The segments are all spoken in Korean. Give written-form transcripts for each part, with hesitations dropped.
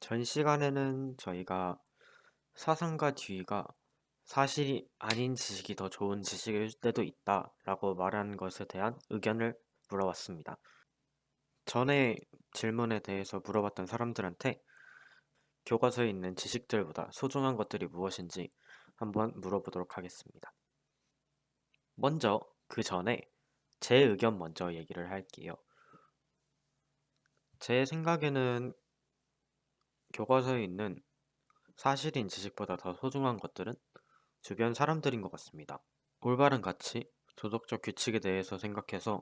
전 시간에는 저희가 사상과 뒤가 사실이 아닌 지식이 더 좋은 지식일 때도 있다라고 말하는 것에 대한 의견을 물어봤습니다. 전에 질문에 대해서 물어봤던 사람들한테 교과서에 있는 지식들보다 소중한 것들이 무엇인지 한번 물어보도록 하겠습니다. 먼저 그 전에 제 의견 먼저 얘기를 할게요. 제 생각에는 교과서에 있는 사실인 지식보다 더 소중한 것들은 주변 사람들인 것 같습니다. 올바른 가치, 도덕적 규칙에 대해서 생각해서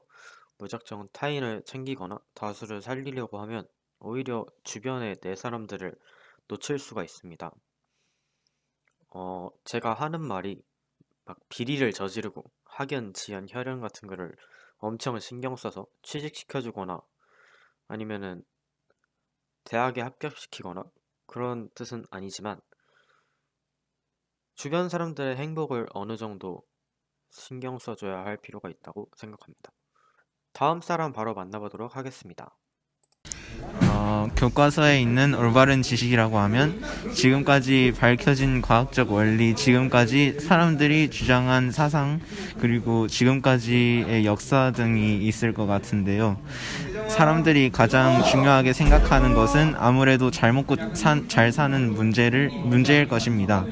무작정 타인을 챙기거나 다수를 살리려고 하면 오히려 주변의 내 사람들을 놓칠 수가 있습니다. 제가 하는 말이 막 비리를 저지르고 학연, 지연, 혈연 같은 거를 엄청 신경 써서 취직시켜주거나 아니면은 대학에 합격시키거나 그런 뜻은 아니지만 주변 사람들의 행복을 어느 정도 신경 써줘야 할 필요가 있다고 생각합니다. 다음 사람 바로 만나보도록 하겠습니다. 교과서에 있는 올바른 지식이라고 하면 지금까지 밝혀진 과학적 원리, 지금까지 사람들이 주장한 사상, 그리고 지금까지의 역사 등이 있을 것 같은데요. 사람들이 가장 중요하게 생각하는 것은 아무래도 잘 먹고 잘 사는 문제일 것입니다.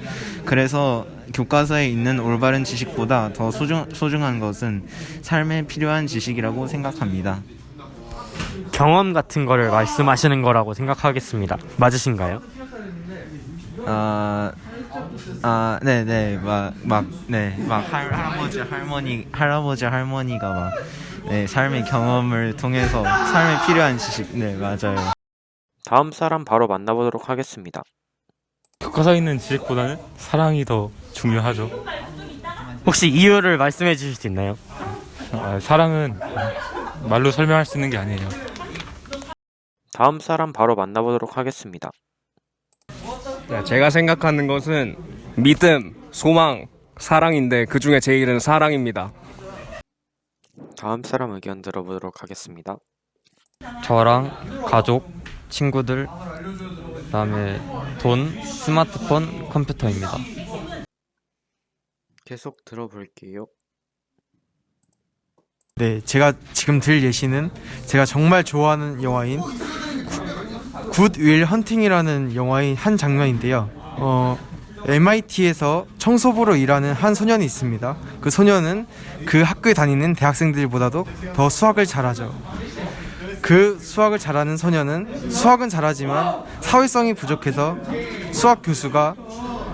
그래서 교과서에 있는 올바른 지식보다 더 소중한 것은 삶에 필요한 지식이라고 생각합니다. 경험 같은 거를 말씀하시는 거라고 생각하겠습니다. 맞으신가요? 네네, 할아버지, 할머니가 삶의 경험을 통해서 삶에 필요한 지식, 네, 맞아요. 다음 사람 바로 만나보도록 하겠습니다. 교과서에 있는 지식보다는 사랑이 더 중요하죠. 혹시 이유를 말씀해 주실 수 있나요? 사랑은 말로 설명할 수 있는 게 아니에요. 다음 사람 바로 만나보도록 하겠습니다. 제가 생각하는 것은 믿음, 소망, 사랑인데 그 중에 제일은 사랑입니다. 다음 사람 의견 들어보도록 하겠습니다. 저랑 가족, 친구들, 그다음에 돈, 스마트폰, 컴퓨터입니다. 계속 들어볼게요. 네, 제가 지금 들 예시는 제가 정말 좋아하는 영화인 굿 윌 헌팅이라는 영화의 한 장면인데요. MIT에서 청소부로 일하는 한 소년이 있습니다. 그 소년은 그 학교에 다니는 대학생들보다도 더 수학을 잘하죠. 그 수학을 잘하는 소년은 수학은 잘하지만 사회성이 부족해서 수학 교수가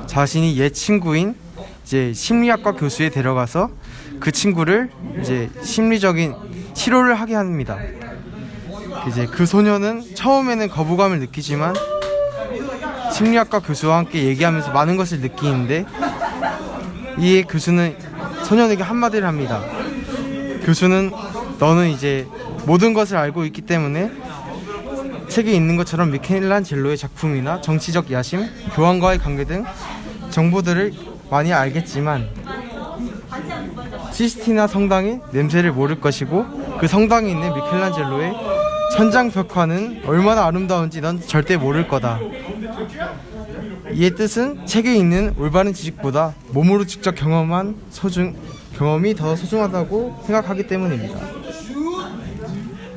자신이 옛 친구인 이제 심리학과 교수에 데려가서 그 친구를 이제 심리적인 치료를 하게 합니다. 이제 그 소년은 처음에는 거부감을 느끼지만 심리학과 교수와 함께 얘기하면서 많은 것을 느끼는데 이에 교수는 소년에게 한마디를 합니다. 교수는 너는 이제 모든 것을 알고 있기 때문에 책에 있는 것처럼 미켈란젤로의 작품이나 정치적 야심, 교황과의 관계 등 정보들을 많이 알겠지만 시스티나 성당의 냄새를 모를 것이고 그 성당에 있는 미켈란젤로의 천장 벽화는 얼마나 아름다운지 넌 절대 모를 거다. 이의 뜻은 책에 있는 올바른 지식보다 몸으로 직접 경험한 경험이 더 소중하다고 생각하기 때문입니다.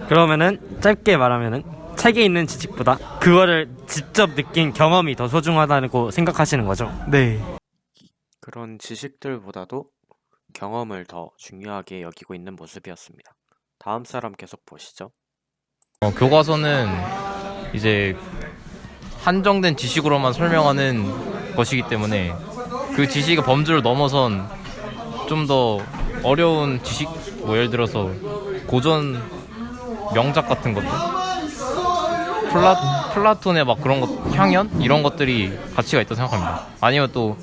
그러면은 짧게 말하면은 책에 있는 지식보다 그거를 직접 느낀 경험이 더 소중하다고 생각하시는 거죠? 네. 그런 지식들보다도 경험을 더 중요하게 여기고 있는 모습이었습니다. 다음 사람 계속 보시죠. 교과서는 이제 한정된 지식으로만 설명하는 것이기 때문에 그 지식의 범주를 넘어선 좀 더 어려운 지식, 뭐 예를 들어서 고전 명작 같은 것들, 플라톤의 막 그런 것, 향연 이런 것들이 가치가 있다고 생각합니다. 아니면 또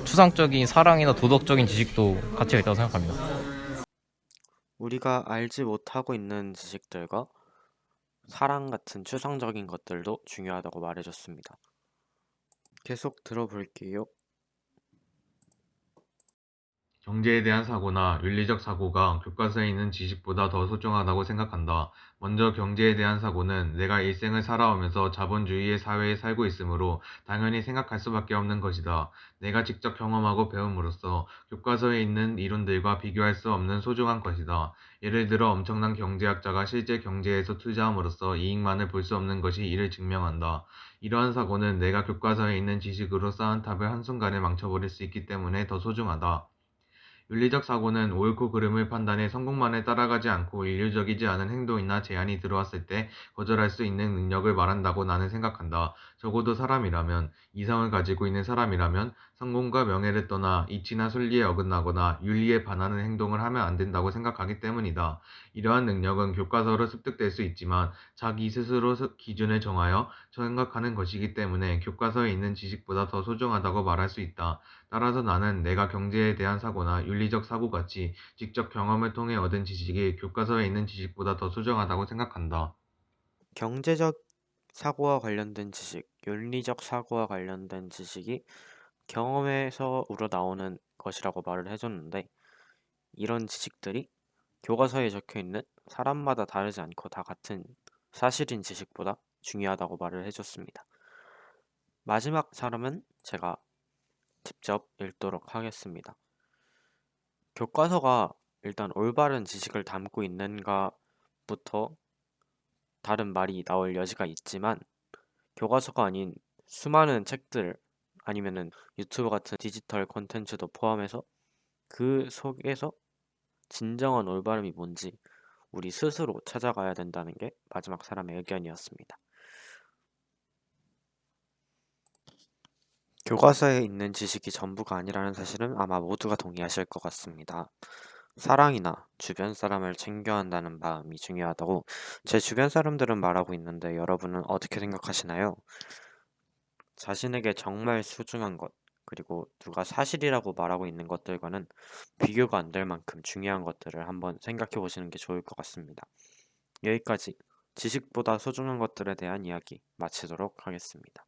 추상적인 사랑이나 도덕적인 지식도 가치가 있다고 생각합니다. 우리가 알지 못하고 있는 지식들과 사랑 같은 추상적인 것들도 중요하다고 말해줬습니다. 계속 들어볼게요. 경제에 대한 사고나 윤리적 사고가 교과서에 있는 지식보다 더 소중하다고 생각한다. 먼저 경제에 대한 사고는 내가 일생을 살아오면서 자본주의의 사회에 살고 있으므로 당연히 생각할 수밖에 없는 것이다. 내가 직접 경험하고 배움으로써 교과서에 있는 이론들과 비교할 수 없는 소중한 것이다. 예를 들어 엄청난 경제학자가 실제 경제에서 투자함으로써 이익만을 볼 수 없는 것이 이를 증명한다. 이러한 사고는 내가 교과서에 있는 지식으로 쌓은 탑을 한순간에 망쳐버릴 수 있기 때문에 더 소중하다. 윤리적 사고는 옳고 그름을 판단해 성공만을 따라가지 않고 인류적이지 않은 행동이나 제안이 들어왔을 때 거절할 수 있는 능력을 말한다고 나는 생각한다. 적어도 사람이라면, 이성을 가지고 있는 사람이라면 성공과 명예를 떠나 이치나 순리에 어긋나거나 윤리에 반하는 행동을 하면 안 된다고 생각하기 때문이다. 이러한 능력은 교과서로 습득될 수 있지만 자기 스스로 기준을 정하여 생각하는 것이기 때문에 교과서에 있는 지식보다 더 소중하다고 말할 수 있다. 따라서 나는 내가 경제에 대한 사고나 윤리적 사고같이 직접 경험을 통해 얻은 지식이 교과서에 있는 지식보다 더 소중하다고 생각한다. 경제적 사고와 관련된 지식, 윤리적 사고와 관련된 지식이 경험에서 우러나오는 것이라고 말을 해줬는데, 이런 지식들이 교과서에 적혀 있는 사람마다 다르지 않고 다 같은 사실인 지식보다 중요하다고 말을 해줬습니다. 마지막 사람은 제가 직접 읽도록 하겠습니다. 교과서가 일단 올바른 지식을 담고 있는가부터 다른 말이 나올 여지가 있지만, 교과서가 아닌 수많은 책들 아니면은 유튜브 같은 디지털 콘텐츠도 포함해서 그 속에서 진정한 올바름이 뭔지 우리 스스로 찾아가야 된다는 게 마지막 사람의 의견이었습니다. 교과서에 있는 지식이 전부가 아니라는 사실은 아마 모두가 동의하실 것 같습니다. 사랑이나 주변 사람을 챙겨야 한다는 마음이 중요하다고 제 주변 사람들은 말하고 있는데, 여러분은 어떻게 생각하시나요? 자신에게 정말 소중한 것, 그리고 누가 사실이라고 말하고 있는 것들과는 비교가 안 될 만큼 중요한 것들을 한번 생각해 보시는 게 좋을 것 같습니다. 여기까지 지식보다 소중한 것들에 대한 이야기 마치도록 하겠습니다.